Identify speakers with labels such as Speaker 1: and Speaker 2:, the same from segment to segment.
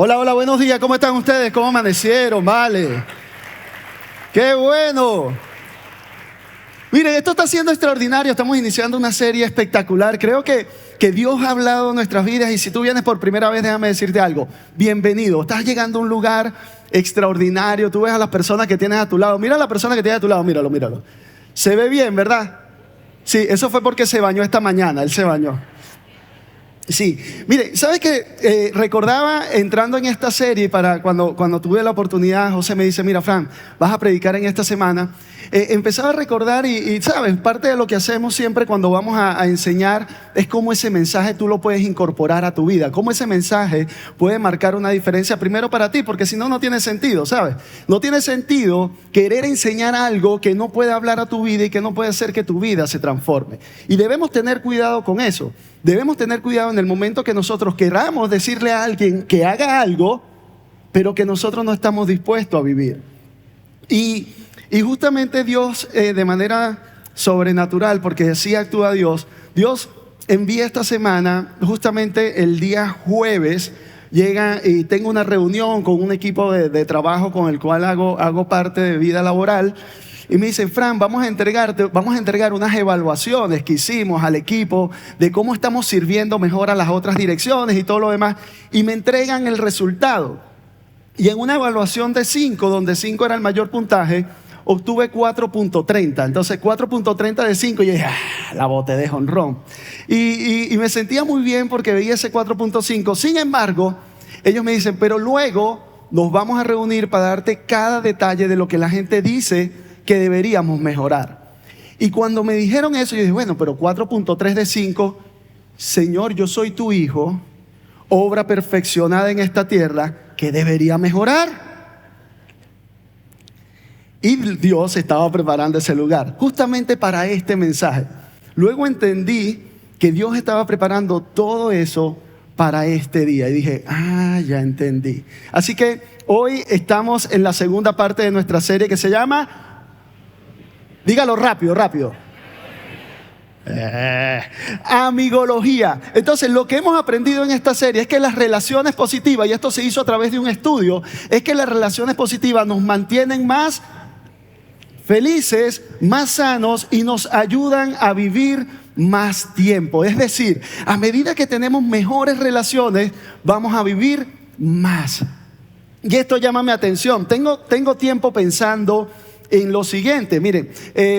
Speaker 1: Hola, hola, buenos días. ¿Cómo están ustedes? ¿Cómo amanecieron? Vale. ¡Qué bueno! Miren, esto está siendo extraordinario. Estamos iniciando una serie espectacular. Creo que Dios ha hablado en nuestras vidas. Y si tú vienes por primera vez, déjame decirte algo. Bienvenido. Estás llegando a un lugar extraordinario. Tú ves a las personas que tienes a tu lado. Mira a la persona que tienes a tu lado. Míralo, míralo. Se ve bien, ¿verdad? Sí, eso fue porque se bañó esta mañana. Él se bañó. Sí, mire, ¿sabes qué? Recordaba entrando en esta serie para cuando tuve la oportunidad, José me dice, mira, Fran, vas a predicar en esta semana. Empezaba a recordar ¿sabes? Parte de lo que hacemos siempre cuando vamos a enseñar es cómo ese mensaje tú lo puedes incorporar a tu vida, cómo ese mensaje puede marcar una diferencia primero para ti, porque si no, no tiene sentido, ¿sabes? No tiene sentido querer enseñar algo que no puede hablar a tu vida y que no puede hacer que tu vida se transforme. Y debemos tener cuidado con eso. Debemos tener cuidado en el momento que nosotros queramos decirle a alguien que haga algo, pero que nosotros no estamos dispuestos a vivir. Y justamente Dios, de manera sobrenatural, porque así actúa Dios, Dios envía esta semana, justamente el día jueves, llega y tengo una reunión con un equipo de trabajo con el cual hago parte de vida laboral. Y me dicen, Fran, vamos a entregar unas evaluaciones que hicimos al equipo de cómo estamos sirviendo mejor a las otras direcciones y todo lo demás. Y me entregan el resultado. Y en una evaluación de 5, donde 5 era el mayor puntaje, obtuve 4.30. Entonces 4.30 de 5 y yo dije, la boté de jonrón. Y me sentía muy bien porque veía ese 4.5. Sin embargo, ellos me dicen, pero luego nos vamos a reunir para darte cada detalle de lo que la gente dice que deberíamos mejorar. Y cuando me dijeron eso, yo dije, bueno, pero 4.3 de 5, Señor, yo soy tu hijo, obra perfeccionada en esta tierra, que debería mejorar. Y Dios estaba preparando ese lugar, justamente para este mensaje. Luego entendí que Dios estaba preparando todo eso para este día. Y dije, ya entendí. Así que hoy estamos en la segunda parte de nuestra serie que se llama... Dígalo rápido, rápido. Amigología. Entonces, lo que hemos aprendido en esta serie es que las relaciones positivas, y esto se hizo a través de un estudio, es que las relaciones positivas nos mantienen más felices, más sanos y nos ayudan a vivir más tiempo. Es decir, a medida que tenemos mejores relaciones, vamos a vivir más. Y esto llama mi atención. Tengo tiempo pensando en lo siguiente. Miren,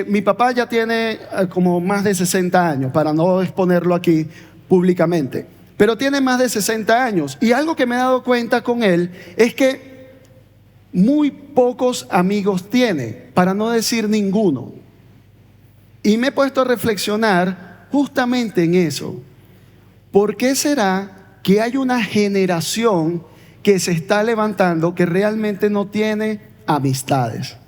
Speaker 1: mi papá ya tiene como más de 60 años, para no exponerlo aquí públicamente, pero tiene más de 60 años. Y algo que me he dado cuenta con él es que muy pocos amigos tiene, para no decir ninguno. Y me he puesto a reflexionar justamente en eso. ¿Por qué será que hay una generación que se está levantando que realmente no tiene amistades?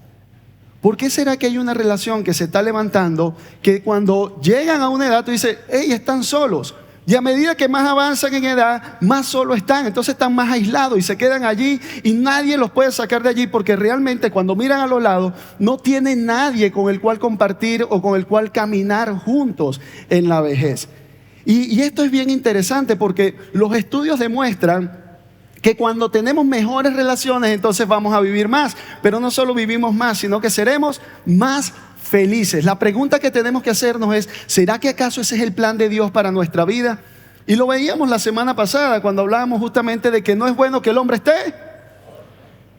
Speaker 1: ¿Por qué será que hay una relación que se está levantando que cuando llegan a una edad tú dices, hey, están solos? Y a medida que más avanzan en edad, más solos están. Entonces están más aislados y se quedan allí y nadie los puede sacar de allí porque realmente cuando miran a los lados no tienen nadie con el cual compartir o con el cual caminar juntos en la vejez. Y esto es bien interesante porque los estudios demuestran que cuando tenemos mejores relaciones, entonces vamos a vivir más. Pero no solo vivimos más, sino que seremos más felices. La pregunta que tenemos que hacernos es, ¿será que acaso ese es el plan de Dios para nuestra vida? Y lo veíamos la semana pasada cuando hablábamos justamente de que no es bueno que el hombre esté.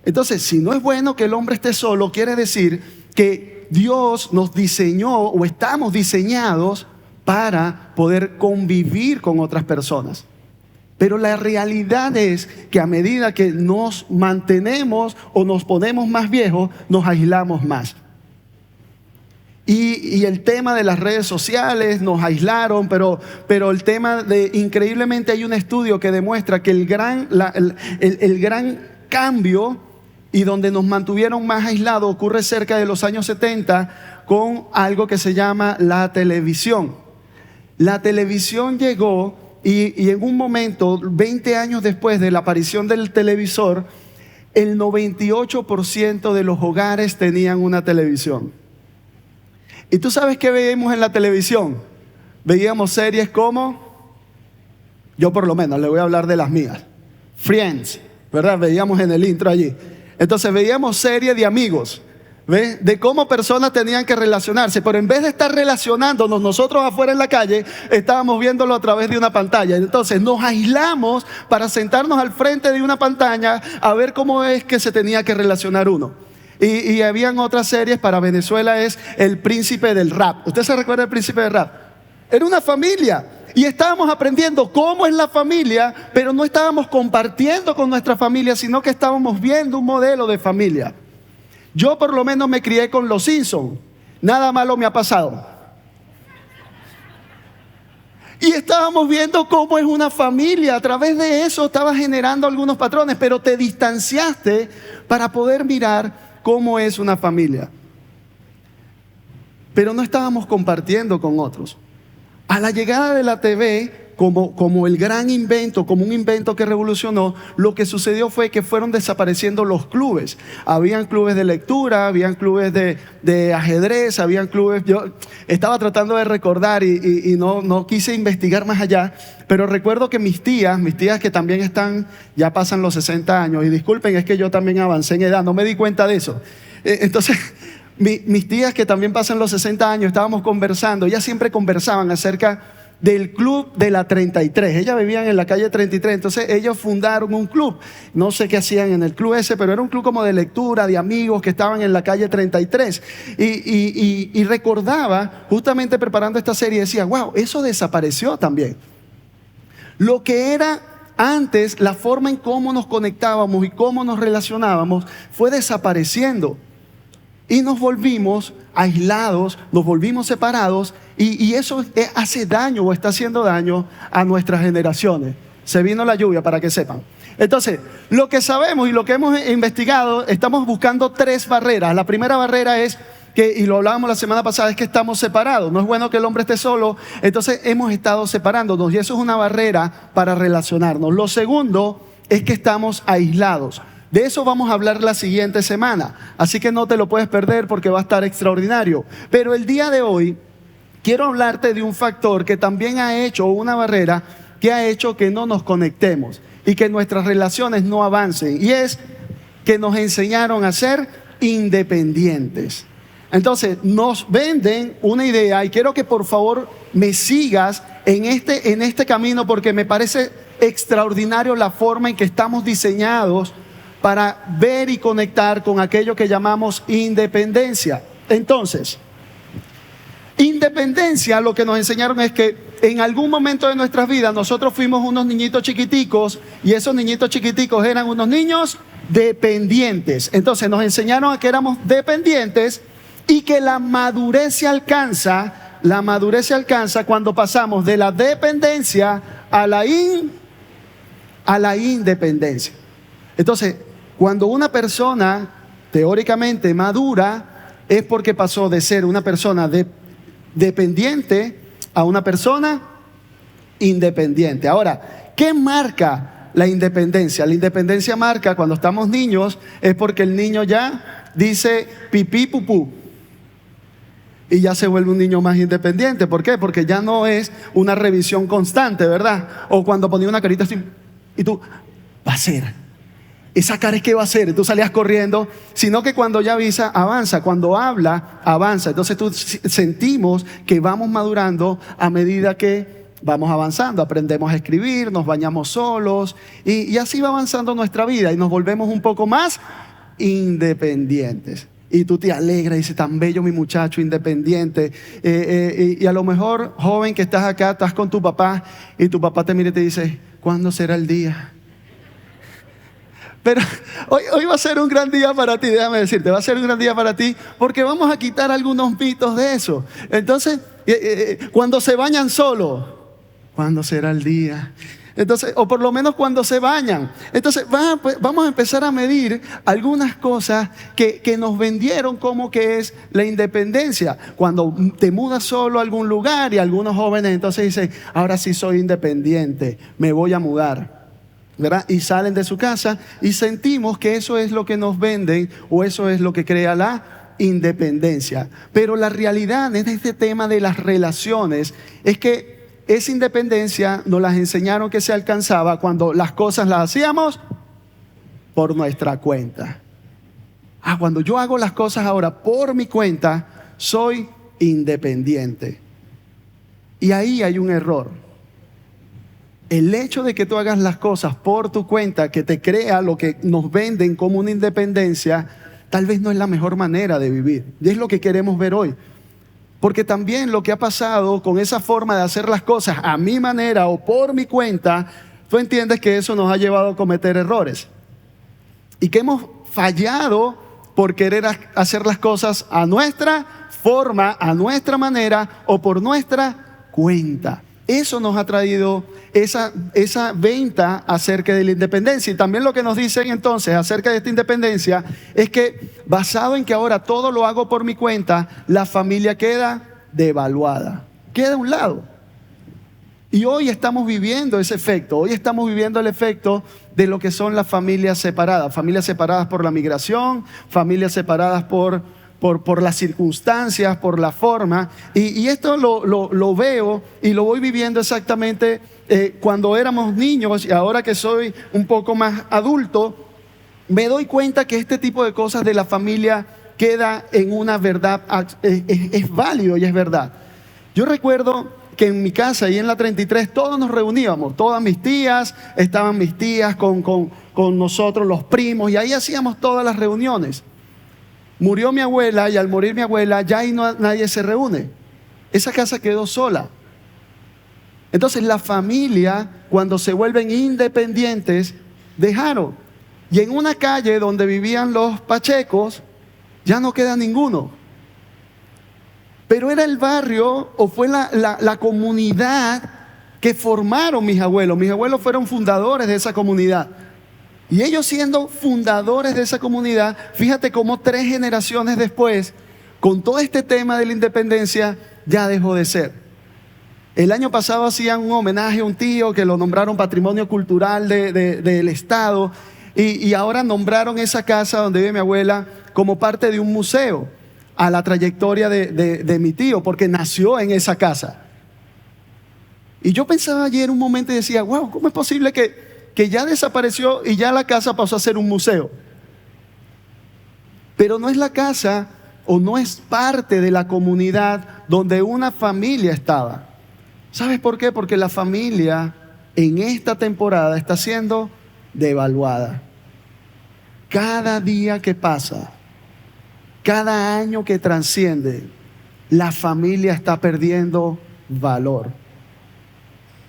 Speaker 1: Entonces, si no es bueno que el hombre esté solo, quiere decir que Dios nos diseñó o estamos diseñados para poder convivir con otras personas. Pero la realidad es que a medida que nos mantenemos o nos ponemos más viejos, nos aislamos más. Y el tema de las redes sociales nos aislaron, pero el tema de, increíblemente hay un estudio que demuestra que el gran cambio y donde nos mantuvieron más aislados ocurre cerca de los años 70 con algo que se llama la televisión. La televisión llegó y en un momento, 20 años después de la aparición del televisor, el 98% de los hogares tenían una televisión. ¿Y tú sabes qué veíamos en la televisión? Veíamos series como, yo por lo menos le voy a hablar de las mías, Friends, ¿verdad? Veíamos en el intro allí. Entonces veíamos serie de amigos, ¿ves? De cómo personas tenían que relacionarse, pero en vez de estar relacionándonos nosotros afuera en la calle, estábamos viéndolo a través de una pantalla. Entonces nos aislamos para sentarnos al frente de una pantalla a ver cómo es que se tenía que relacionar uno. Y habían otras series. Para Venezuela es El Príncipe del Rap. ¿Usted se recuerda del Príncipe del Rap? Era una familia y estábamos aprendiendo cómo es la familia, pero no estábamos compartiendo con nuestra familia, sino que estábamos viendo un modelo de familia. Yo por lo menos me crié con Los Simpsons. Nada malo me ha pasado. Y estábamos viendo cómo es una familia. A través de eso estaba generando algunos patrones, pero te distanciaste para poder mirar cómo es una familia. Pero no estábamos compartiendo con otros. A la llegada de la TV, como el gran invento, como un invento que revolucionó, lo que sucedió fue que fueron desapareciendo los clubes. Habían clubes de lectura, habían clubes de ajedrez, habían clubes. Yo estaba tratando de recordar y no quise investigar más allá, pero recuerdo que mis tías que también ya pasan los 60 años, y disculpen, es que yo también avancé en edad, no me di cuenta de eso. Entonces, mis tías que también pasan los 60 años, estábamos conversando, ellas siempre conversaban acerca del club de la 33. Ellas vivían en la calle 33, entonces ellos fundaron un club. No sé qué hacían en el club ese, pero era un club como de lectura, de amigos que estaban en la calle 33. Y recordaba, justamente preparando esta serie, decía, wow, eso desapareció también. Lo que era antes, la forma en cómo nos conectábamos y cómo nos relacionábamos, fue desapareciendo. Y nos volvimos aislados, nos volvimos separados, y eso hace daño o está haciendo daño a nuestras generaciones. Se vino la lluvia, para que sepan. Entonces, lo que sabemos y lo que hemos investigado, estamos buscando 3 barreras. La primera barrera es y lo hablábamos la semana pasada, es que estamos separados. No es bueno que el hombre esté solo, entonces hemos estado separándonos, y eso es una barrera para relacionarnos. Lo segundo es que estamos aislados. De eso vamos a hablar la siguiente semana, así que no te lo puedes perder porque va a estar extraordinario. Pero el día de hoy quiero hablarte de un factor que también ha hecho, una barrera que ha hecho que no nos conectemos y que nuestras relaciones no avancen, y es que nos enseñaron a ser independientes. Entonces nos venden una idea, y quiero que por favor me sigas en este camino, porque me parece extraordinario la forma en que estamos diseñados para ver y conectar con aquello que llamamos independencia. Entonces, independencia, lo que nos enseñaron es que en algún momento de nuestras vidas nosotros fuimos unos niñitos chiquiticos, y esos niñitos chiquiticos eran unos niños dependientes. Entonces nos enseñaron a que éramos dependientes, y que la madurez se alcanza cuando pasamos de la dependencia a la independencia. Entonces, cuando una persona teóricamente madura, es porque pasó de ser una persona dependiente a una persona independiente. Ahora, ¿qué marca la independencia? La independencia marca, cuando estamos niños, es porque el niño ya dice pipí, pupú, y ya se vuelve un niño más independiente. ¿Por qué? Porque ya no es una revisión constante, ¿verdad? O cuando ponía una carita así, y tú, va a ser. Esa cara es que va a ser, y tú salías corriendo, sino que cuando ya avisa, avanza, cuando habla, avanza. Entonces sentimos que vamos madurando a medida que vamos avanzando, aprendemos a escribir, nos bañamos solos, y así va avanzando nuestra vida, y nos volvemos un poco más independientes. Y tú te alegras y dices, tan bello mi muchacho independiente. Y a lo mejor, joven que estás acá, estás con tu papá, y tu papá te mira y te dice, ¿cuándo será el día? Pero hoy va a ser un gran día para ti, déjame decirte, va a ser un gran día para ti, porque vamos a quitar algunos mitos de eso. Entonces, cuando se bañan solos, ¿cuándo será el día? Entonces, o por lo menos cuando se bañan. Entonces, vamos a empezar a medir algunas cosas que nos vendieron como que es la independencia. Cuando te mudas solo a algún lugar, y algunos jóvenes entonces dicen, ahora sí soy independiente, me voy a mudar, ¿verdad? Y salen de su casa, y sentimos que eso es lo que nos venden, o eso es lo que crea la independencia. Pero la realidad en este tema de las relaciones es que esa independencia nos las enseñaron que se alcanzaba cuando las cosas las hacíamos por nuestra cuenta. Cuando yo hago las cosas ahora por mi cuenta, soy independiente. Y ahí hay un error. El hecho de que tú hagas las cosas por tu cuenta, que te crea lo que nos venden como una independencia, tal vez no es la mejor manera de vivir. Y es lo que queremos ver hoy. Porque también lo que ha pasado con esa forma de hacer las cosas a mi manera o por mi cuenta, tú entiendes que eso nos ha llevado a cometer errores. Y que hemos fallado por querer hacer las cosas a nuestra forma, a nuestra manera o por nuestra cuenta. Eso nos ha traído esa venta acerca de la independencia. Y también lo que nos dicen entonces acerca de esta independencia es que basado en que ahora todo lo hago por mi cuenta, la familia queda devaluada, queda a un lado. Y hoy estamos viviendo ese efecto, hoy estamos viviendo el efecto de lo que son las familias separadas por la migración, familias separadas por las circunstancias, por la forma. Y esto lo veo y lo voy viviendo exactamente cuando éramos niños, y ahora que soy un poco más adulto, me doy cuenta que este tipo de cosas de la familia queda en una verdad, es válido y es verdad. Yo recuerdo que en mi casa, ahí en la 33, todos nos reuníamos, todas mis tías, estaban mis tías con nosotros, los primos, y ahí hacíamos todas las reuniones. Murió mi abuela y al morir mi abuela ya ahí nadie se reúne. Esa casa quedó sola. Entonces la familia, cuando se vuelven independientes, dejaron. Y en una calle donde vivían los pachecos, ya no queda ninguno. Pero era el barrio o fue la comunidad que formaron mis abuelos. Mis abuelos fueron fundadores de esa comunidad. Y ellos siendo fundadores de esa comunidad, fíjate cómo 3 generaciones después, con todo este tema de la independencia, ya dejó de ser. El año pasado hacían un homenaje a un tío que lo nombraron Patrimonio Cultural del Estado, y ahora nombraron esa casa donde vive mi abuela como parte de un museo a la trayectoria de mi tío, porque nació en esa casa. Y yo pensaba ayer un momento y decía, wow, ¿cómo es posible que ya desapareció y ya la casa pasó a ser un museo? Pero no es la casa o no es parte de la comunidad donde una familia estaba. ¿Sabes por qué? Porque la familia en esta temporada está siendo devaluada. Cada día que pasa, cada año que transciende, la familia está perdiendo valor.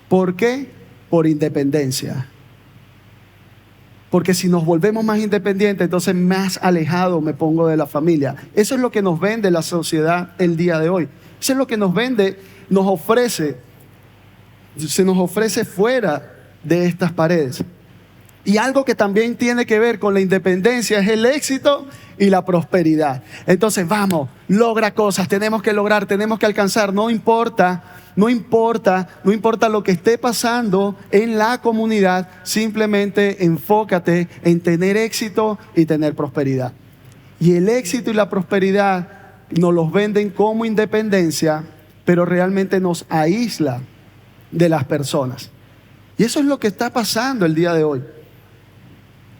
Speaker 1: ¿Por qué? Por independencia. Porque si nos volvemos más independientes, entonces más alejado me pongo de la familia. Eso es lo que nos vende la sociedad el día de hoy. Eso es lo que nos vende, se nos ofrece fuera de estas paredes. Y algo que también tiene que ver con la independencia es el éxito y la prosperidad. Entonces vamos, logra cosas, tenemos que lograr, tenemos que alcanzar, no importa lo que esté pasando en la comunidad, simplemente enfócate en tener éxito y tener prosperidad. Y el éxito y la prosperidad nos los venden como independencia, pero realmente nos aísla de las personas. Y eso es lo que está pasando el día de hoy.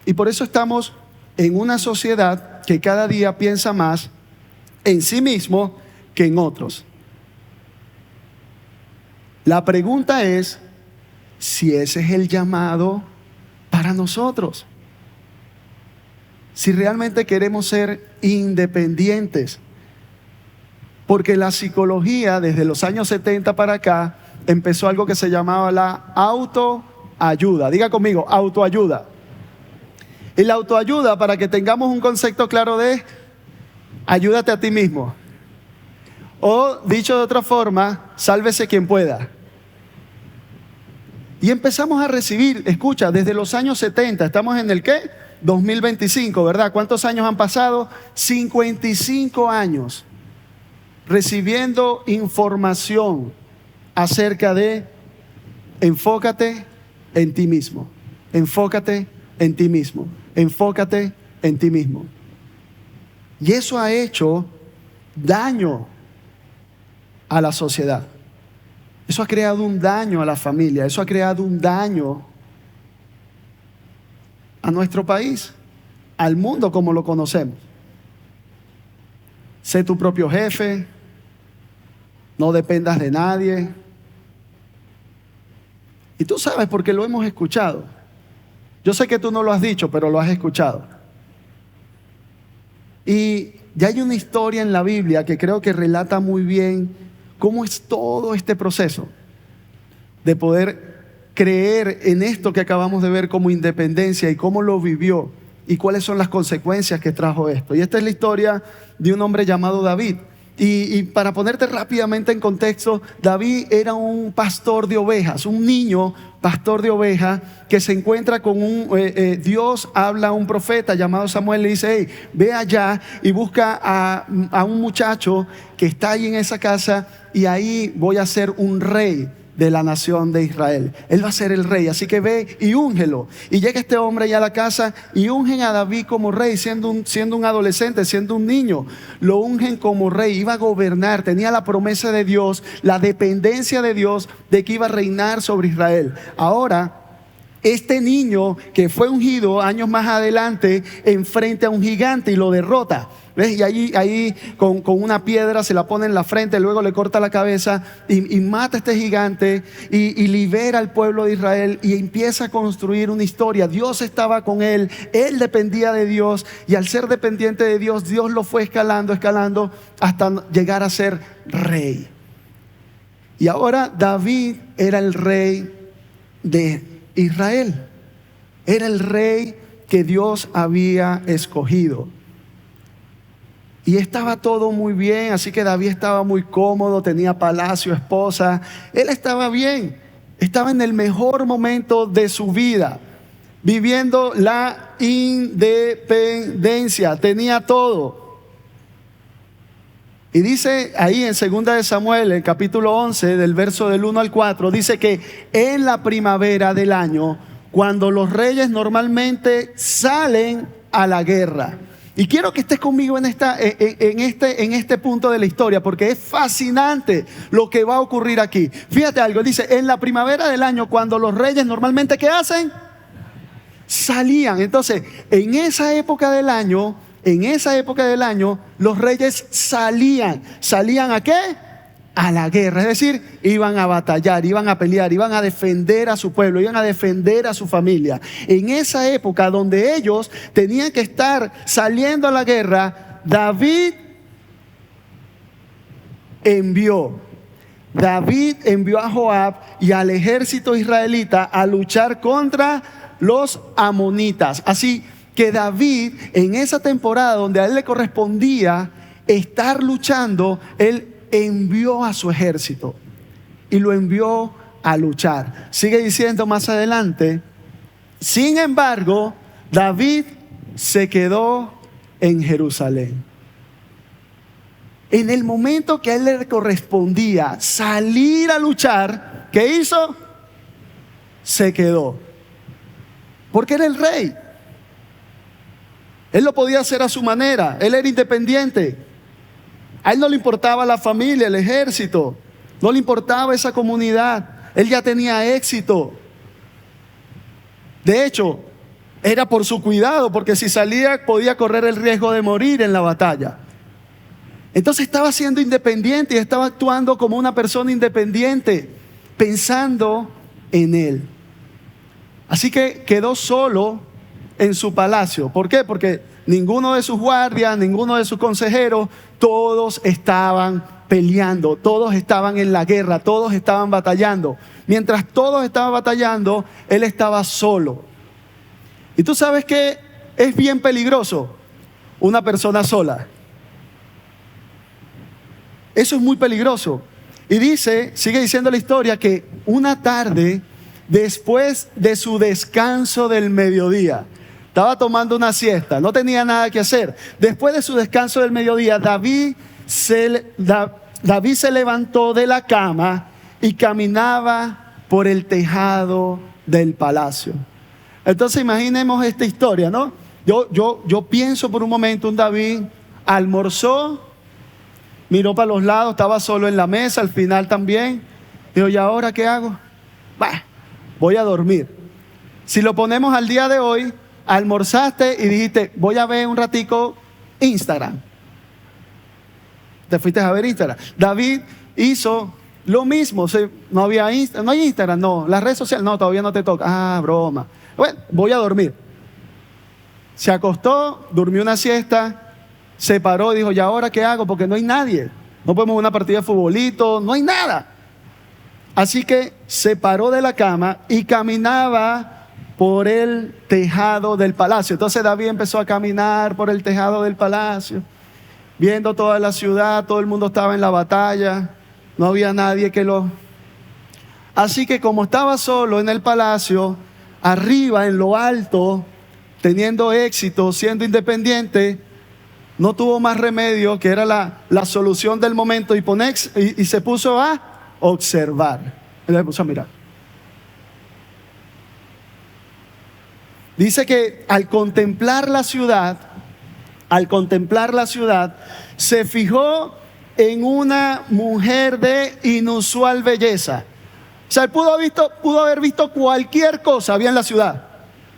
Speaker 1: Y por eso estamos en una sociedad que cada día piensa más en sí mismo que en otros. La pregunta es si ese es el llamado para nosotros. Si realmente queremos ser independientes. Porque la psicología desde los años 70 para acá empezó algo que se llamaba la autoayuda. Diga conmigo, autoayuda. Y la autoayuda, para que tengamos un concepto claro de ayúdate a ti mismo. O dicho de otra forma, sálvese quien pueda. Y empezamos a recibir, escucha, desde los años 70, estamos en el ¿qué? 2025, ¿verdad? ¿Cuántos años han pasado? 55 años recibiendo información acerca de enfócate en ti mismo, enfócate en ti mismo, enfócate en ti mismo. Y eso ha hecho daño a la sociedad. Eso ha creado un daño a la familia, eso ha creado un daño a nuestro país, al mundo como lo conocemos. Sé tu propio jefe, no dependas de nadie. Y tú sabes porque lo hemos escuchado. Yo sé que tú no lo has dicho, pero lo has escuchado. Y ya hay una historia en la Biblia que creo que relata muy bien cómo es todo este proceso de poder creer en esto que acabamos de ver como independencia y cómo lo vivió y cuáles son las consecuencias que trajo esto. Y esta es la historia de un hombre llamado David. Y para ponerte rápidamente en contexto, David era un pastor de ovejas, un niño pastor de ovejas que se encuentra con Dios habla a un profeta llamado Samuel, le dice: hey, ve allá y busca a un muchacho que está ahí en esa casa y ahí voy a ser un rey de la nación de Israel. Él va a ser el rey, así que ve y úngelo. Y llega este hombre allá a la casa y ungen a David como rey, siendo un adolescente, siendo un niño. Lo ungen como rey, iba a gobernar, tenía la promesa de Dios, la dependencia de Dios de que iba a reinar sobre Israel. Ahora, este niño que fue ungido años más adelante enfrenta a un gigante y lo derrota. ¿Ves? Y ahí con una piedra se la pone en la frente, luego le corta la cabeza y mata a este gigante y libera al pueblo de Israel y empieza a construir una historia. Dios estaba con él dependía de Dios y al ser dependiente de Dios, Dios lo fue escalando hasta llegar a ser rey. Y ahora David era el rey de Israel, era el rey que Dios había escogido. Y estaba todo muy bien, así que David estaba muy cómodo, tenía palacio, esposa. Él estaba bien, estaba en el mejor momento de su vida, viviendo la independencia, tenía todo. Y dice ahí en 2 de Samuel, en capítulo 11, del verso del 1 al 4, dice que en la primavera del año, cuando los reyes normalmente salen a la guerra. Y quiero que estés conmigo en este punto de la historia, porque es fascinante lo que va a ocurrir aquí. Fíjate algo, dice, en la primavera del año, cuando los reyes normalmente, ¿qué hacen? Salían. Entonces, en esa época del año, los reyes salían. ¿Salían a qué? A la guerra, es decir, iban a batallar, iban a pelear, iban a defender a su pueblo, iban a defender a su familia. En esa época donde ellos tenían que estar saliendo a la guerra, David envió a Joab y al ejército israelita a luchar contra los amonitas. Así que David, en esa temporada donde a él le correspondía estar luchando, él envió a su ejército y lo envió a luchar. Sigue diciendo más adelante: sin embargo, David se quedó en Jerusalén. En el momento que a él le correspondía salir a luchar, ¿qué hizo? Se quedó, porque era el rey. Él lo podía hacer a su manera, él era independiente. A él no le importaba la familia, el ejército, no le importaba esa comunidad. Él ya tenía éxito. De hecho, era por su cuidado, porque si salía podía correr el riesgo de morir en la batalla. Entonces estaba siendo independiente y estaba actuando como una persona independiente, pensando en él. Así que quedó solo en su palacio. ¿Por qué? Porque ninguno de sus guardias, ninguno de sus consejeros, todos estaban peleando, todos estaban en la guerra, todos estaban batallando. Mientras todos estaban batallando, él estaba solo. Y tú sabes que es bien peligroso una persona sola. Eso es muy peligroso. Y sigue diciendo la historia, que una tarde, después de su descanso del mediodía, estaba tomando una siesta, no tenía nada que hacer. Después de su descanso del mediodía, David se levantó de la cama y caminaba por el tejado del palacio. Entonces imaginemos esta historia, ¿no? Yo pienso por un momento, un David almorzó, miró para los lados, estaba solo en la mesa, al final también. Dijo: ¿y ahora qué hago? Voy a dormir. Si lo ponemos al día de hoy, almorzaste y dijiste, voy a ver un ratico Instagram. Te fuiste a ver Instagram. David hizo lo mismo. No había no hay Instagram, no. Las redes sociales, no, todavía no te toca. Ah, broma. Bueno, voy a dormir. Se acostó, durmió una siesta, se paró y dijo, ¿y ahora qué hago? Porque no hay nadie. No podemos jugar una partida de futbolito, no hay nada. Así que se paró de la cama y caminaba por el tejado del palacio. Entonces David empezó a caminar por el tejado del palacio, viendo toda la ciudad, todo el mundo estaba en la batalla, no había nadie que lo... Así que como estaba solo en el palacio, arriba en lo alto, teniendo éxito, siendo independiente, no tuvo más remedio, que era la solución del momento, y se puso a observar. Se puso a mirar. Dice que al contemplar la ciudad, se fijó en una mujer de inusual belleza. O sea, él pudo haber visto cualquier cosa había en la ciudad,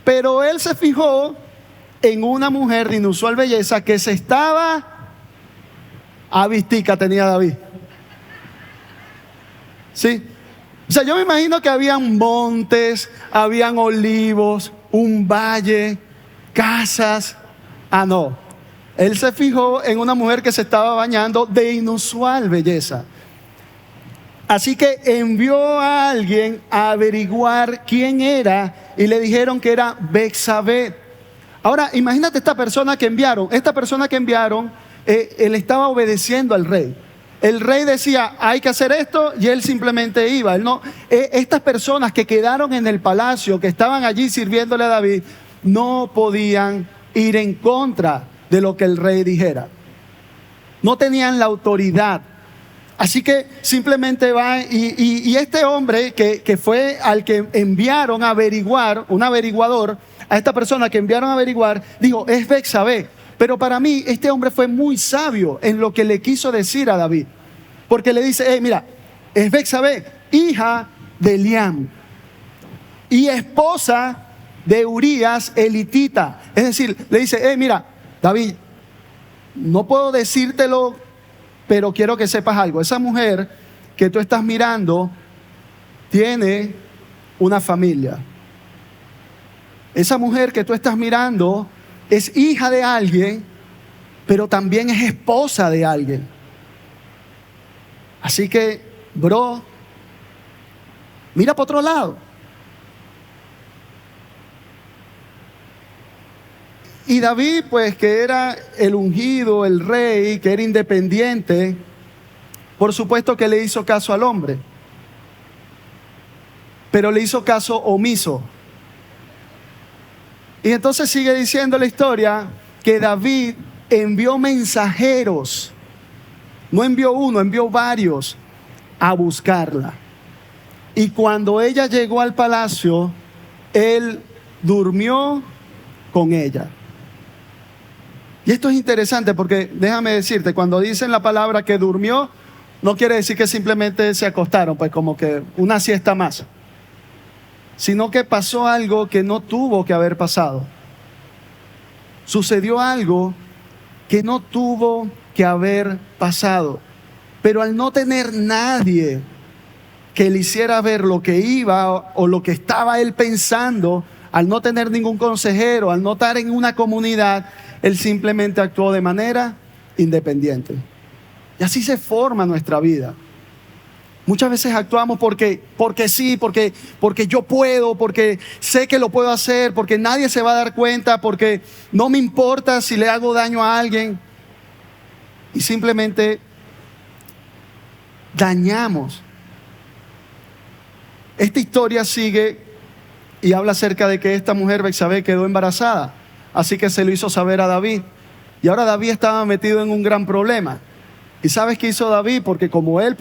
Speaker 1: pero él se fijó en una mujer de inusual belleza que se estaba avistica tenía David. ¿Sí? O sea, yo me imagino que habían montes, habían olivos, un valle, casas. Ah, no. Él se fijó en una mujer que se estaba bañando de inusual belleza. Así que envió a alguien a averiguar quién era y le dijeron que era Betsabé. Ahora, imagínate esta persona que enviaron. Él estaba obedeciendo al rey. El rey decía, hay que hacer esto, y él simplemente iba. Estas personas que quedaron en el palacio, que estaban allí sirviéndole a David, no podían ir en contra de lo que el rey dijera. No tenían la autoridad. Así que simplemente va y este hombre que fue al que enviaron a averiguar, un averiguador, a esta persona que enviaron a averiguar, dijo, es Betsabé. Pero para mí este hombre fue muy sabio en lo que le quiso decir a David. Porque le dice, mira, es Betsabé, hija de Eliam y esposa de Urías elitita. Es decir, le dice, mira, David, no puedo decírtelo, pero quiero que sepas algo. Esa mujer que tú estás mirando tiene una familia. Esa mujer que tú estás mirando es hija de alguien, pero también es esposa de alguien. Así que, bro, mira para otro lado. Y David, pues, que era el ungido, el rey, que era independiente, por supuesto que le hizo caso al hombre, pero le hizo caso omiso. Y entonces sigue diciendo la historia que David envió mensajeros, no envió uno, envió varios a buscarla. Y cuando ella llegó al palacio, él durmió con ella. Y esto es interesante porque déjame decirte, cuando dicen la palabra que durmió, no quiere decir que simplemente se acostaron, pues como que una siesta más, sino que pasó algo que no tuvo que haber pasado. Sucedió algo que no tuvo que haber pasado, pero al no tener nadie que le hiciera ver lo que iba o lo que estaba él pensando, al no tener ningún consejero, al no estar en una comunidad, él simplemente actuó de manera independiente. Y así se forma nuestra vida. Muchas veces actuamos porque sí, porque yo puedo, porque sé que lo puedo hacer, porque nadie se va a dar cuenta, porque no me importa si le hago daño a alguien. Y simplemente dañamos. Esta historia sigue y habla acerca de que esta mujer Betsabé quedó embarazada. Así que se lo hizo saber a David. Y ahora David estaba metido en un gran problema. ¿Y sabes qué hizo David? Porque como él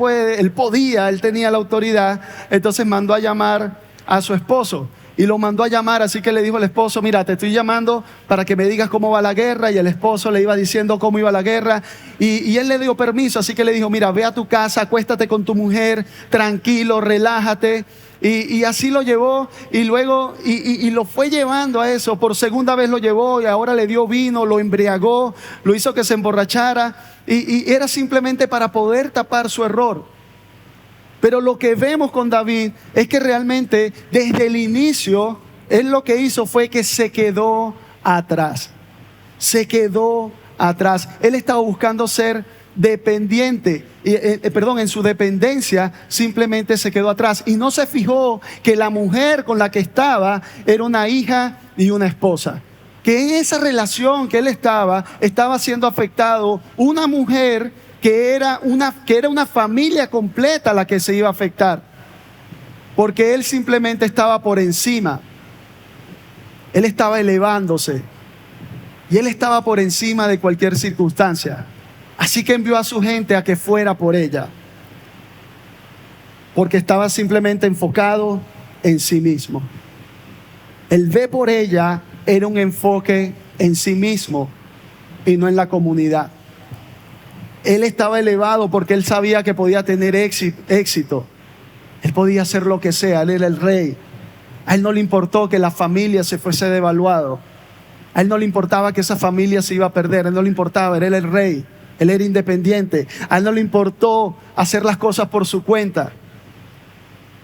Speaker 1: tenía la autoridad, entonces mandó a llamar a su esposo. Y lo mandó a llamar, así que le dijo al esposo, mira, te estoy llamando para que me digas cómo va la guerra. Y el esposo le iba diciendo cómo iba la guerra. Y él le dio permiso, así que le dijo, mira, ve a tu casa, acuéstate con tu mujer, tranquilo, relájate. Y así lo llevó y luego y lo fue llevando a eso. Por segunda vez lo llevó y ahora le dio vino, lo embriagó, lo hizo que se emborrachara y era simplemente para poder tapar su error. Pero lo que vemos con David es que realmente desde el inicio él lo que hizo fue que se quedó atrás. Se quedó atrás. Él estaba buscando ser dependiente, en su dependencia simplemente se quedó atrás y no se fijó que la mujer con la que estaba era una hija y una esposa. Que en esa relación que él estaba siendo afectado una mujer que era una familia completa la que se iba a afectar. Porque él simplemente estaba por encima. Él estaba elevándose. Y él estaba por encima de cualquier circunstancia. Así que envió a su gente a que fuera por ella. Porque estaba simplemente enfocado en sí mismo. El ve por ella era un enfoque en sí mismo y no en la comunidad. Él estaba elevado porque él sabía que podía tener éxito. Él podía hacer lo que sea, él era el rey. A él no le importó que la familia se fuese devaluado. A él no le importaba que esa familia se iba a perder, a él no le importaba, él era el rey. Él era independiente. A él no le importó hacer las cosas por su cuenta.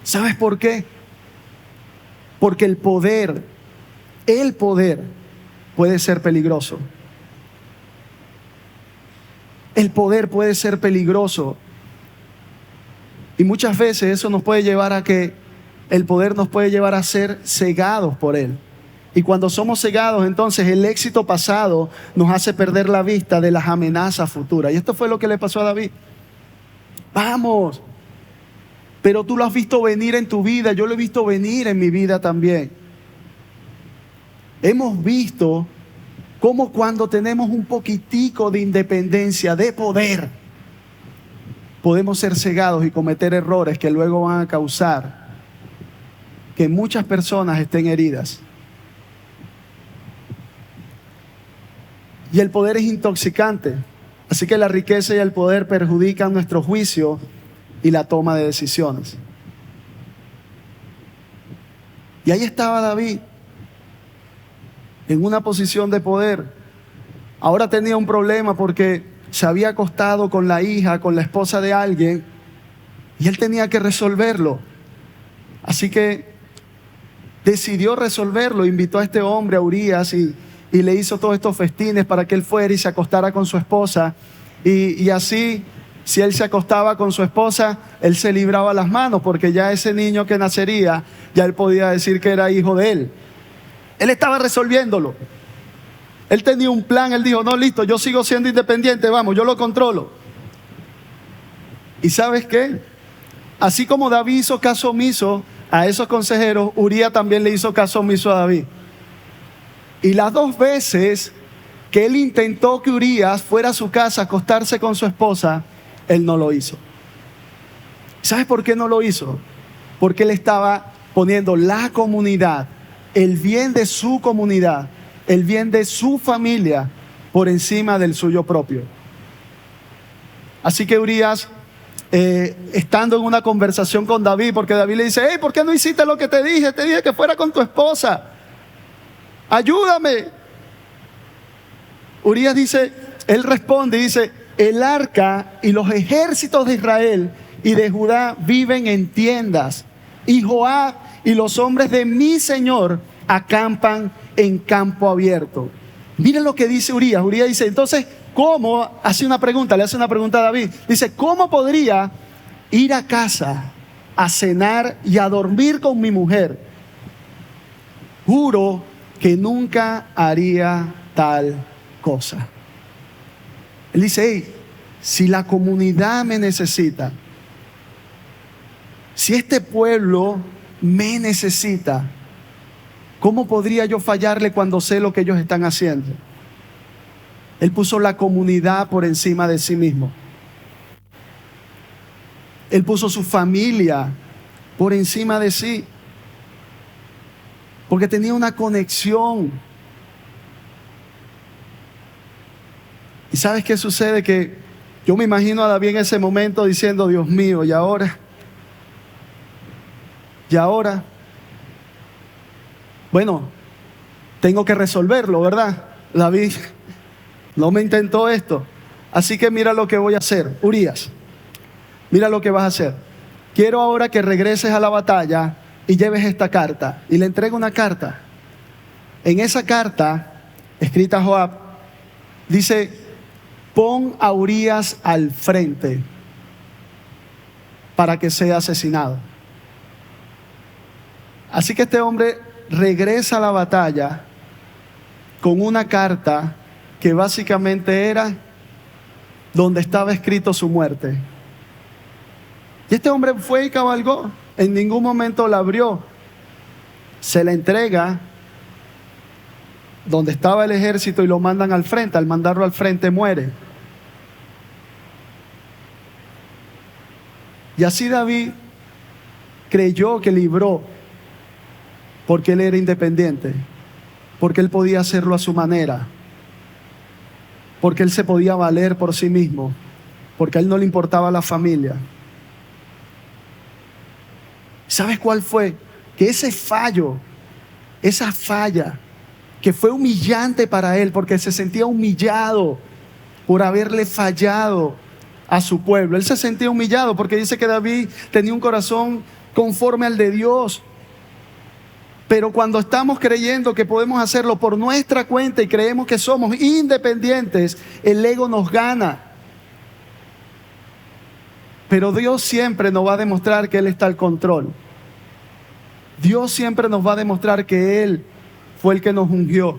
Speaker 1: ¿Sabes por qué? Porque el poder puede ser peligroso. El poder puede ser peligroso. Y muchas veces eso nos puede llevar a que el poder nos puede llevar a ser cegados por él. Y cuando somos cegados, entonces el éxito pasado nos hace perder la vista de las amenazas futuras. Y esto fue lo que le pasó a David. Vamos, pero tú lo has visto venir en tu vida, yo lo he visto venir en mi vida también. Hemos visto cómo cuando tenemos un poquitico de independencia, de poder, podemos ser cegados y cometer errores que luego van a causar que muchas personas estén heridas. Y el poder es intoxicante. Así que la riqueza y el poder perjudican nuestro juicio y la toma de decisiones. Y ahí estaba David, en una posición de poder. Ahora tenía un problema porque se había acostado con la hija, con la esposa de alguien, y él tenía que resolverlo. Así que decidió resolverlo, invitó a este hombre, a Urías, y le hizo todos estos festines para que él fuera y se acostara con su esposa. Y así, si él se acostaba con su esposa, él se libraba las manos, porque ya ese niño que nacería, ya él podía decir que era hijo de él. Él estaba resolviéndolo. Él tenía un plan, él dijo, no, listo, yo sigo siendo independiente, vamos, yo lo controlo. ¿Y sabes qué? Así como David hizo caso omiso a esos consejeros, Urías también le hizo caso omiso a David. Y las dos veces que él intentó que Urías fuera a su casa a acostarse con su esposa, él no lo hizo. ¿Sabes por qué no lo hizo? Porque él estaba poniendo la comunidad, el bien de su comunidad, el bien de su familia por encima del suyo propio. Así que Urías, estando en una conversación con David, porque David le dice, hey, ¿por qué no hiciste lo que te dije? Te dije que fuera con tu esposa. Ayúdame. Urías dice, él responde y dice, el arca y los ejércitos de Israel y de Judá viven en tiendas, y Joab y los hombres de mi Señor acampan en campo abierto. Miren lo que dice Urías. Urías dice, entonces, ¿cómo? Le hace una pregunta a David. Dice, ¿cómo podría ir a casa a cenar y a dormir con mi mujer? Juro que nunca haría tal cosa. Él dice, hey, si la comunidad me necesita, si este pueblo me necesita, ¿cómo podría yo fallarle cuando sé lo que ellos están haciendo? Él puso la comunidad por encima de sí mismo. Él puso su familia por encima de sí. Porque tenía una conexión. ¿Y sabes qué sucede? Que yo me imagino a David en ese momento diciendo, Dios mío, ¿y ahora? Y ahora, bueno, tengo que resolverlo, ¿verdad? David no me intentó esto. Así que mira lo que voy a hacer. Urías, mira lo que vas a hacer. Quiero ahora que regreses a la batalla y lleves esta carta. Y le entrego una carta. En esa carta, escrita a Joab, dice: pon a Urías al frente para que sea asesinado. Así que este hombre regresa a la batalla con una carta que básicamente era donde estaba escrito su muerte. Y este hombre fue y cabalgó, en ningún momento la abrió, se la entrega donde estaba el ejército y lo mandan al frente. Al mandarlo al frente muere. Y así David creyó que libró, porque él era independiente, porque él podía hacerlo a su manera, porque él se podía valer por sí mismo, porque a él no le importaba la familia. ¿Sabes cuál fue? Que ese fallo, esa falla, que fue humillante para él, porque se sentía humillado por haberle fallado a su pueblo. Él se sentía humillado porque dice que David tenía un corazón conforme al de Dios. Pero cuando estamos creyendo que podemos hacerlo por nuestra cuenta y creemos que somos independientes, el ego nos gana. Pero Dios siempre nos va a demostrar que Él está al control. Dios siempre nos va a demostrar que Él fue el que nos ungió.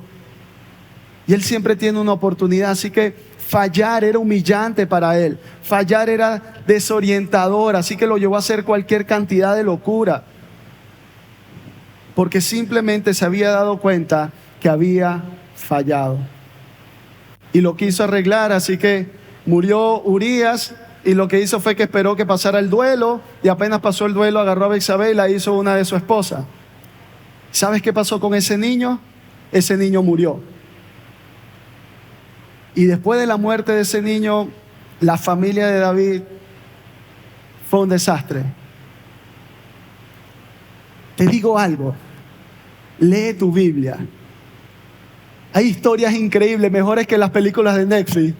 Speaker 1: Y Él siempre tiene una oportunidad. Así que fallar era humillante para Él. Fallar era desorientador. Así que lo llevó a hacer cualquier cantidad de locura. Porque simplemente se había dado cuenta que había fallado. Y lo quiso arreglar. Así que murió Urías. Y lo que hizo fue que esperó que pasara el duelo, y apenas pasó el duelo agarró a Betsabé y la hizo una de su esposa. ¿Sabes qué pasó con ese niño? Ese niño murió. Y después de la muerte de ese niño, la familia de David fue un desastre. Te digo algo, lee tu Biblia. Hay historias increíbles, mejores que las películas de Netflix.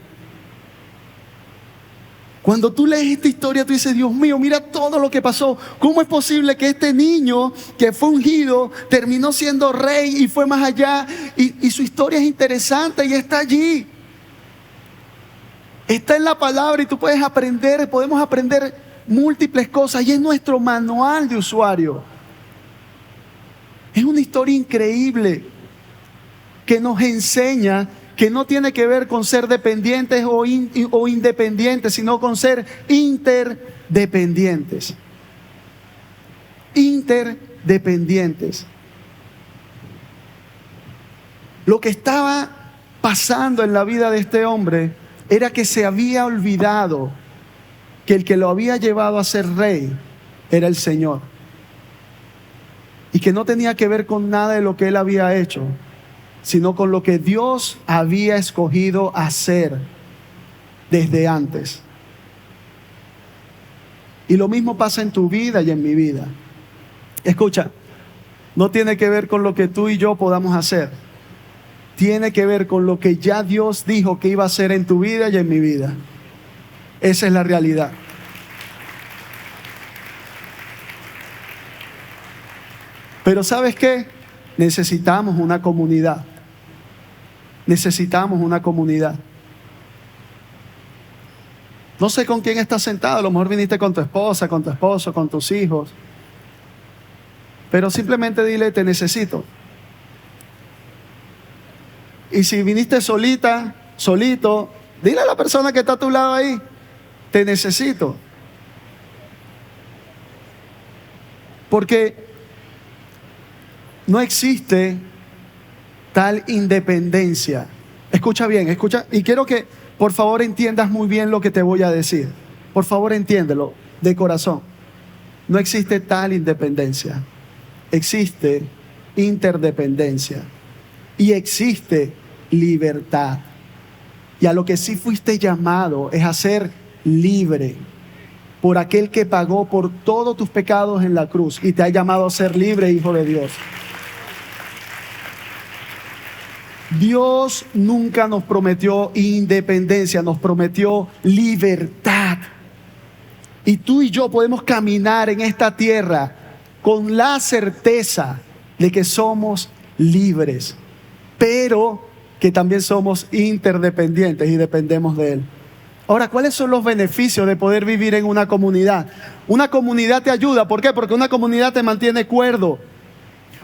Speaker 1: Cuando tú lees esta historia, tú dices: Dios mío, mira todo lo que pasó. ¿Cómo es posible que este niño que fue ungido terminó siendo rey y fue más allá? Y su historia es interesante y está allí. Está en la palabra y tú puedes aprender, podemos aprender múltiples cosas. Y es nuestro manual de usuario. Es una historia increíble que nos enseña que no tiene que ver con ser dependientes o independientes, sino con ser interdependientes. Interdependientes. Lo que estaba pasando en la vida de este hombre era que se había olvidado que el que lo había llevado a ser rey era el Señor. Y que no tenía que ver con nada de lo que él había hecho, sino con lo que Dios había escogido hacer desde antes. Y lo mismo pasa en tu vida y en mi vida. Escucha, no tiene que ver con lo que tú y yo podamos hacer. Tiene que ver con lo que ya Dios dijo que iba a hacer en tu vida y en mi vida. Esa es la realidad. Pero ¿sabes qué? Necesitamos una comunidad. Necesitamos una comunidad. No sé con quién estás sentado. A lo mejor viniste con tu esposa, con tu esposo, con tus hijos. Pero simplemente dile: te necesito. Y si viniste solita, solito, dile a la persona que está a tu lado ahí: te necesito. Porque no existe tal independencia. Escucha bien, escucha. Y quiero que por favor entiendas muy bien lo que te voy a decir. Por favor entiéndelo de corazón. No existe tal independencia. Existe interdependencia. Y existe libertad. Y a lo que sí fuiste llamado es a ser libre por aquel que pagó por todos tus pecados en la cruz y te ha llamado a ser libre, hijo de Dios. Dios nunca nos prometió independencia, nos prometió libertad. Y tú y yo podemos caminar en esta tierra con la certeza de que somos libres, pero que también somos interdependientes y dependemos de Él. Ahora, ¿cuáles son los beneficios de poder vivir en una comunidad? Una comunidad te ayuda, ¿por qué? Porque una comunidad te mantiene cuerdo.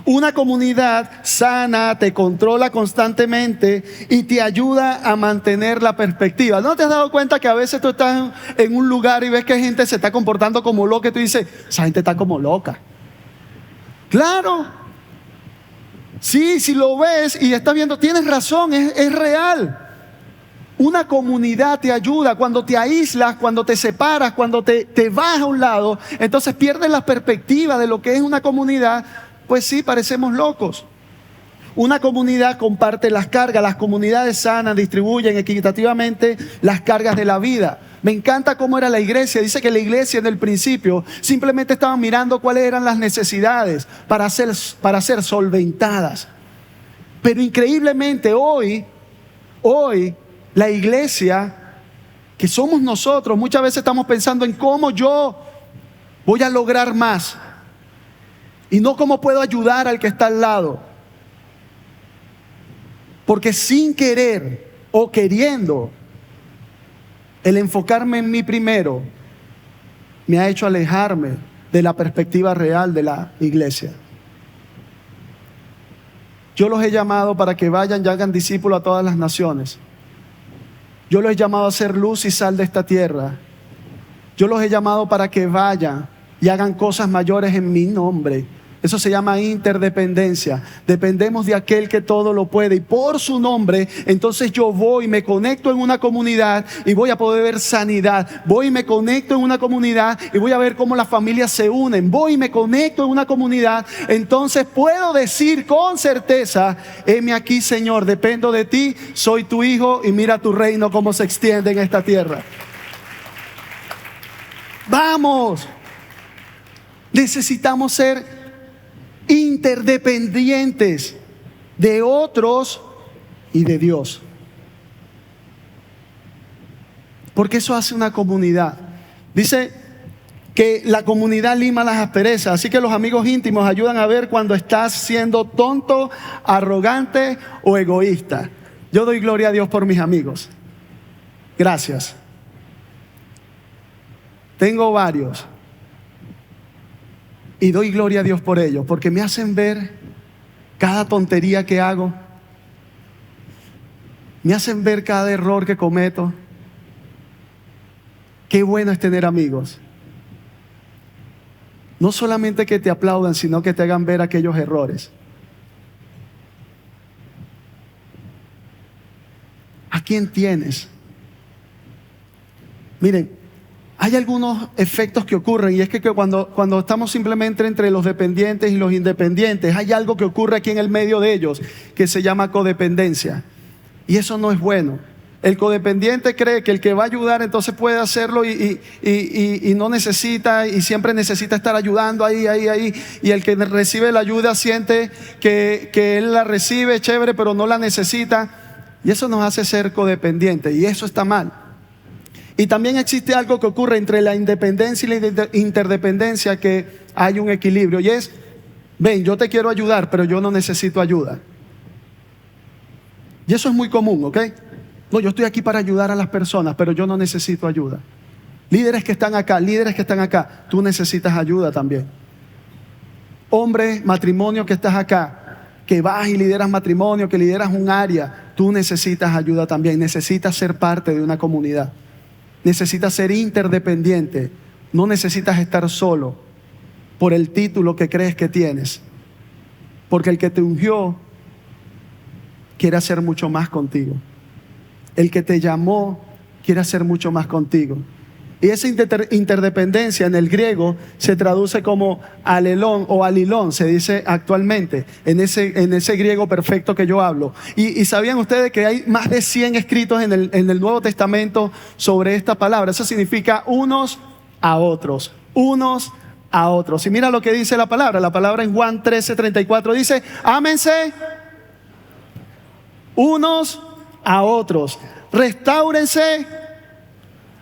Speaker 1: Una comunidad sana te controla constantemente y te ayuda a mantener la perspectiva. ¿No te has dado cuenta que a veces tú estás en un lugar y ves que gente se está comportando como loca y tú dices, esa gente está como loca? Claro. Sí, si lo ves y estás viendo, tienes razón, es real. Una comunidad te ayuda. Cuando te aíslas, cuando te separas, cuando te vas a un lado, entonces pierdes la perspectiva de lo que es una comunidad. Pues sí, parecemos locos. Una comunidad comparte las cargas. Las comunidades sanas distribuyen equitativamente las cargas de la vida. Me encanta cómo era la iglesia. Dice que la iglesia en el principio simplemente estaban mirando cuáles eran las necesidades para ser solventadas. Pero increíblemente hoy la iglesia, que somos nosotros, muchas veces estamos pensando en cómo yo voy a lograr más. Y no cómo puedo ayudar al que está al lado. Porque sin querer o queriendo, el enfocarme en mí primero me ha hecho alejarme de la perspectiva real de la iglesia. Yo los he llamado para que vayan y hagan discípulos a todas las naciones. Yo los he llamado a ser luz y sal de esta tierra. Yo los he llamado para que vayan y hagan cosas mayores en mi nombre. Eso se llama interdependencia. Dependemos de aquel que todo lo puede. Y por su nombre, entonces yo voy, me conecto en una comunidad y voy a poder ver sanidad. Voy y me conecto en una comunidad y voy a ver cómo las familias se unen. Voy y me conecto en una comunidad. Entonces puedo decir con certeza, heme aquí, Señor, dependo de ti, soy tu hijo y mira tu reino cómo se extiende en esta tierra. Vamos. Necesitamos ser interdependientes de otros y de Dios, porque eso hace una comunidad. Dice que la comunidad lima las asperezas, así que los amigos íntimos ayudan a ver cuando estás siendo tonto, arrogante o egoísta. Yo doy gloria a Dios por mis amigos. Gracias. Tengo varios. Y doy gloria a Dios por ello, porque me hacen ver cada tontería que hago. Me hacen ver cada error que cometo. Qué bueno es tener amigos. No solamente que te aplaudan, sino que te hagan ver aquellos errores. ¿A quién tienes? Miren, hay algunos efectos que ocurren, y es que cuando estamos simplemente entre los dependientes y los independientes, hay algo que ocurre aquí en el medio de ellos que se llama codependencia, y eso no es bueno. El codependiente cree que el que va a ayudar entonces puede hacerlo y no necesita, y siempre necesita estar ayudando ahí, y el que recibe la ayuda siente que él la recibe, chévere, pero no la necesita, y eso nos hace ser codependientes, y eso está mal. Y también existe algo que ocurre entre la independencia y la interdependencia, que hay un equilibrio, y es, ven, yo te quiero ayudar, pero yo no necesito ayuda. Y eso es muy común, ¿ok? No, yo estoy aquí para ayudar a las personas, pero yo no necesito ayuda. Líderes que están acá, tú necesitas ayuda también. Hombre, matrimonio que estás acá, que vas y lideras matrimonio, que lideras un área, tú necesitas ayuda también, necesitas ser parte de una comunidad. Necesitas ser interdependiente, no necesitas estar solo por el título que crees que tienes, porque el que te ungió quiere hacer mucho más contigo. El que te llamó quiere hacer mucho más contigo. Y esa interdependencia en el griego se traduce como alelón o alilón, se dice actualmente, en ese griego perfecto que yo hablo. Y sabían ustedes que hay más de 100 escritos en el Nuevo Testamento sobre esta palabra. Eso significa unos a otros. Unos a otros. Y mira lo que dice la palabra. La palabra en Juan 13:34 dice: ámense unos a otros. Restáurense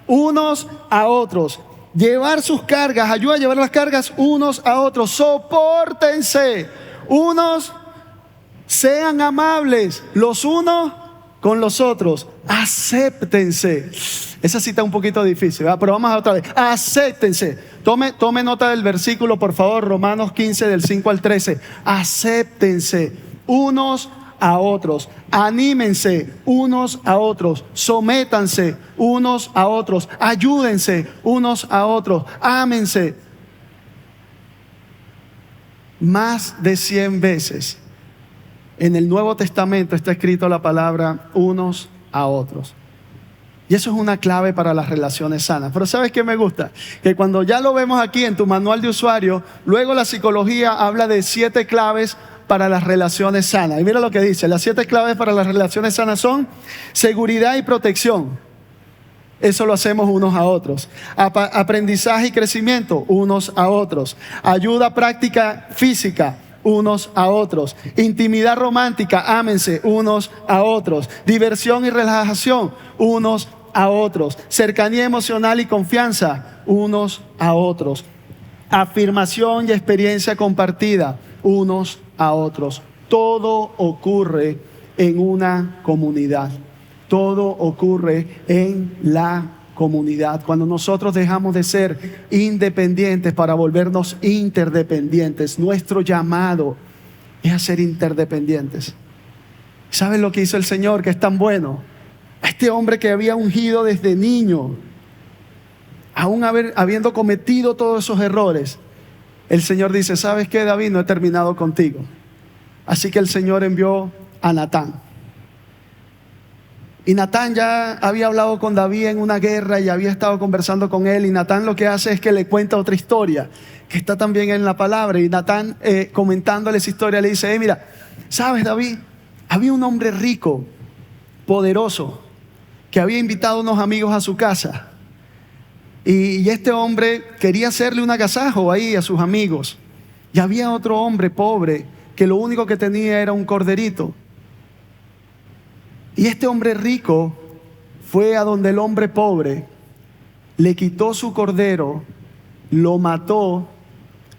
Speaker 1: unos a otros. Llevar sus cargas, ayuda a llevar las cargas unos a otros. Sopórtense unos, sean amables los unos con los otros. Acéptense. Esa cita es un poquito difícil, ¿verdad? Pero vamos a otra vez. Acéptense. Tome nota del versículo, por favor. Romanos 15, del 5 al 13. Acéptense unos a otros. Anímense unos a otros. Sométanse unos a otros. Ayúdense unos a otros. Ámense. Más de 100 veces en el Nuevo Testamento está escrito la palabra unos a otros. Y eso es una clave para las relaciones sanas. Pero ¿sabes qué me gusta? Que cuando ya lo vemos aquí en tu manual de usuario, luego la psicología habla de 7 claves para las relaciones sanas. Y mira lo que dice: las 7 claves para las relaciones sanas son seguridad y protección. Eso lo hacemos unos a otros. Aprendizaje y crecimiento, unos a otros. Ayuda práctica física, unos a otros. Intimidad romántica, ámense unos a otros. Diversión y relajación, unos a otros. Cercanía emocional y confianza, unos a otros. Afirmación y experiencia compartida, unos a otros. Todo ocurre en una comunidad. Todo ocurre en la comunidad. Cuando nosotros dejamos de ser independientes para volvernos interdependientes, nuestro llamado es a ser interdependientes. ¿Sabes lo que hizo el Señor, que es tan bueno? A este hombre que había ungido desde niño, aún habiendo cometido todos esos errores, el Señor dice: ¿sabes qué, David? No he terminado contigo. Así que el Señor envió a Natán. Y Natán ya había hablado con David en una guerra y había estado conversando con él. Y Natán lo que hace es que le cuenta otra historia que está también en la palabra. Y Natán, comentándole esa historia, le dice: mira, ¿sabes, David? Había un hombre rico, poderoso, que había invitado a unos amigos a su casa. Y este hombre quería hacerle un agasajo ahí a sus amigos. Y había otro hombre pobre que lo único que tenía era un corderito. Y este hombre rico fue a donde el hombre pobre, le quitó su cordero, lo mató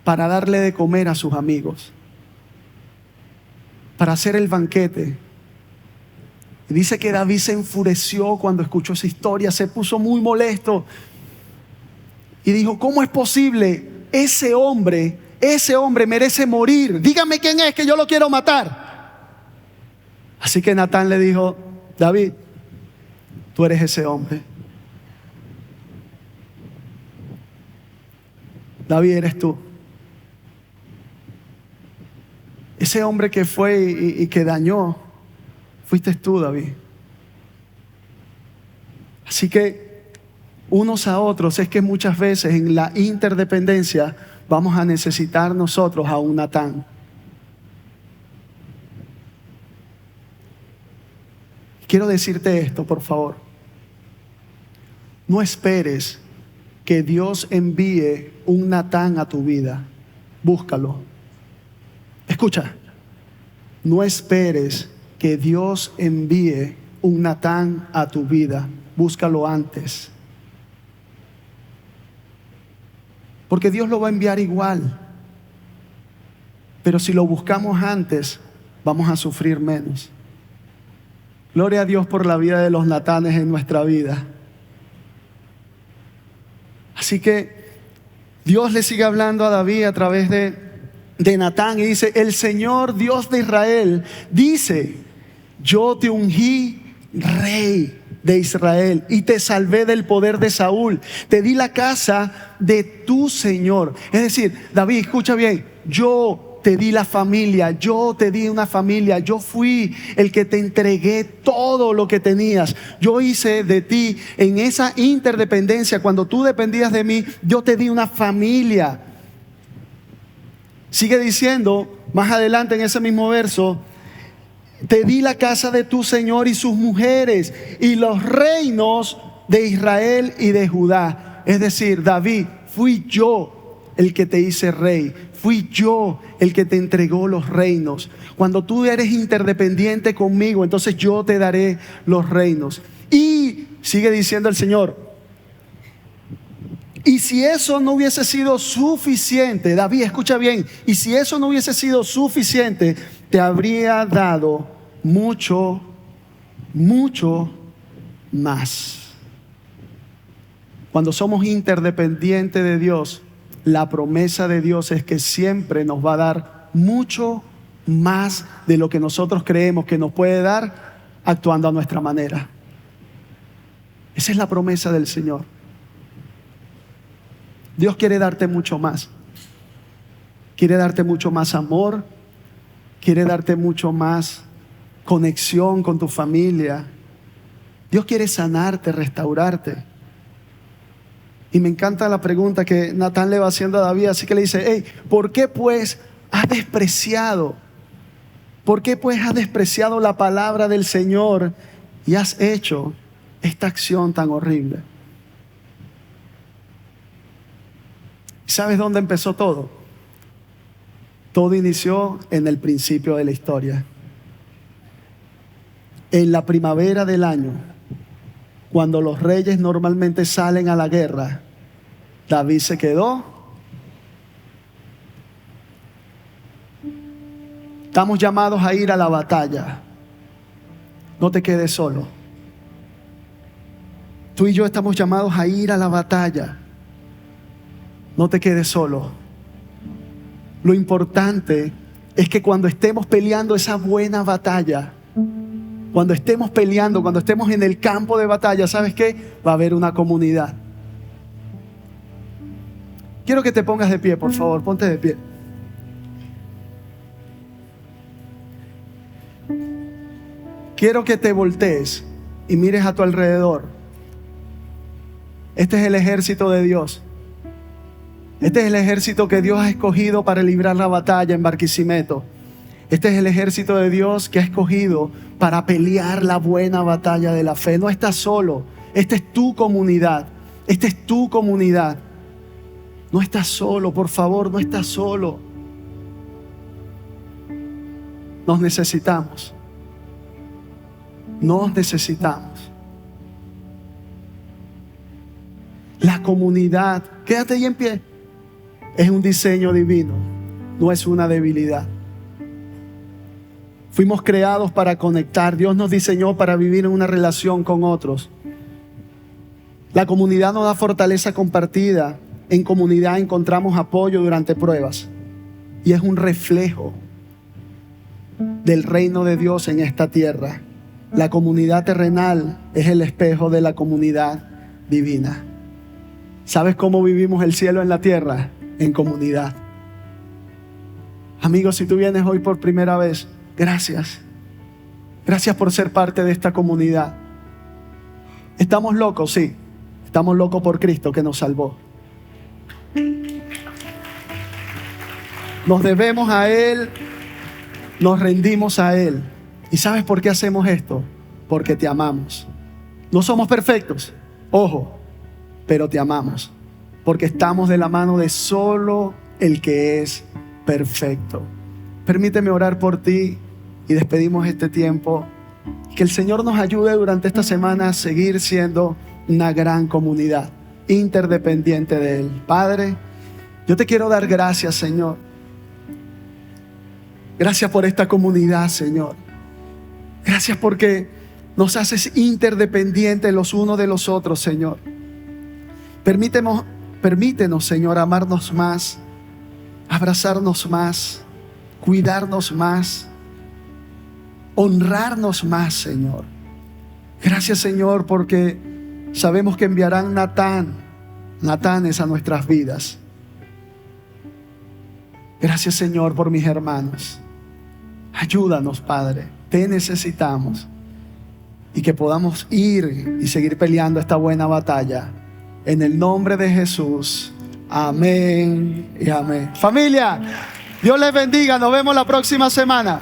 Speaker 1: para darle de comer a sus amigos, para hacer el banquete. Y dice que David se enfureció cuando escuchó esa historia, se puso muy molesto y dijo: ¿cómo es posible? Ese hombre merece morir. Dígame quién es, que yo lo quiero matar. Así que Natán le dijo: David, tú eres ese hombre. David, eres tú. Ese hombre que fue y que dañó, fuiste tú, David. Así que unos a otros, es que muchas veces en la interdependencia vamos a necesitar nosotros a un Natán. Quiero decirte esto, por favor. No esperes que Dios envíe un Natán a tu vida. Búscalo. Escucha. No esperes que Dios envíe un Natán a tu vida. Búscalo antes. Porque Dios lo va a enviar igual. Pero si lo buscamos antes, vamos a sufrir menos. Gloria a Dios por la vida de los Natanes en nuestra vida. Así que Dios le sigue hablando a David a través de Natán y dice: el Señor Dios de Israel dice: yo te ungí rey de Israel y te salvé del poder de Saúl. Te di la casa de tu Señor. Es decir, David, escucha bien, yo te di la familia, yo te di una familia, yo fui el que te entregué todo lo que tenías. Yo hice de ti en esa interdependencia, cuando tú dependías de mí, yo te di una familia. Sigue diciendo más adelante en ese mismo verso: te di la casa de tu Señor y sus mujeres y los reinos de Israel y de Judá. Es decir, David, fui yo el que te hice rey. Fui yo el que te entregó los reinos. Cuando tú eres interdependiente conmigo, entonces yo te daré los reinos. Y sigue diciendo el Señor, y si eso no hubiese sido suficiente, David, escucha bien, y si eso no hubiese sido suficiente, te habría dado mucho, mucho más. Cuando somos interdependientes de Dios, la promesa de Dios es que siempre nos va a dar mucho más de lo que nosotros creemos que nos puede dar actuando a nuestra manera. Esa es la promesa del Señor. Dios quiere darte mucho más. Quiere darte mucho más amor. Quiere darte mucho más conexión con tu familia. Dios quiere sanarte, restaurarte. Y me encanta la pregunta que Natán le va haciendo a David. Así que le dice, hey, ¿por qué pues has despreciado? ¿Por qué pues has despreciado la palabra del Señor y has hecho esta acción tan horrible? ¿Sabes dónde empezó todo? Todo inició en el principio de la historia. En la primavera del año, cuando los reyes normalmente salen a la guerra, David se quedó. Estamos llamados a ir a la batalla. No te quedes solo. Tú y yo estamos llamados a ir a la batalla. No te quedes solo. Lo importante es que cuando estemos peleando esa buena batalla, cuando estemos peleando, cuando estemos en el campo de batalla, ¿sabes qué? Va a haber una comunidad. Quiero que te pongas de pie, por favor, ponte de pie. Quiero que te voltees y mires a tu alrededor. Este es el ejército de Dios. Este es el ejército que Dios ha escogido para librar la batalla en Barquisimeto. Este es el ejército de Dios que ha escogido para pelear la buena batalla de la fe. No estás solo. Esta es tu comunidad. Esta es tu comunidad. No estás solo, por favor, no estás solo. Nos necesitamos. Nos necesitamos. La comunidad, quédate ahí en pie. Es un diseño divino, no es una debilidad. Fuimos creados para conectar. Dios nos diseñó para vivir en una relación con otros. La comunidad nos da fortaleza compartida. En comunidad encontramos apoyo durante pruebas. Y es un reflejo del reino de Dios en esta tierra. La comunidad terrenal es el espejo de la comunidad divina. ¿Sabes cómo vivimos el cielo en la tierra? En comunidad. Amigos, si tú vienes hoy por primera vez, gracias. Gracias por ser parte de esta comunidad. ¿Estamos locos? Sí. Estamos locos por Cristo que nos salvó. Nos debemos a Él. Nos rendimos a Él. ¿Y sabes por qué hacemos esto? Porque te amamos. No somos perfectos, ojo, pero te amamos. Porque estamos de la mano de solo el que es perfecto. Permíteme orar por ti y despedimos este tiempo. Que el Señor nos ayude durante esta semana a seguir siendo una gran comunidad interdependiente de Él. Padre, yo te quiero dar gracias, Señor. Gracias por esta comunidad, Señor. Gracias porque nos haces interdependientes los unos de los otros, Señor. Permítenos, Señor, amarnos más, abrazarnos más, cuidarnos más, honrarnos más, Señor. Gracias, Señor, porque sabemos que enviarán Natanes a nuestras vidas. Gracias, Señor, por mis hermanos. Ayúdanos, Padre, te necesitamos. Y que podamos ir y seguir peleando esta buena batalla. En el nombre de Jesús. Amén y amén. Familia, Dios les bendiga. Nos vemos la próxima semana.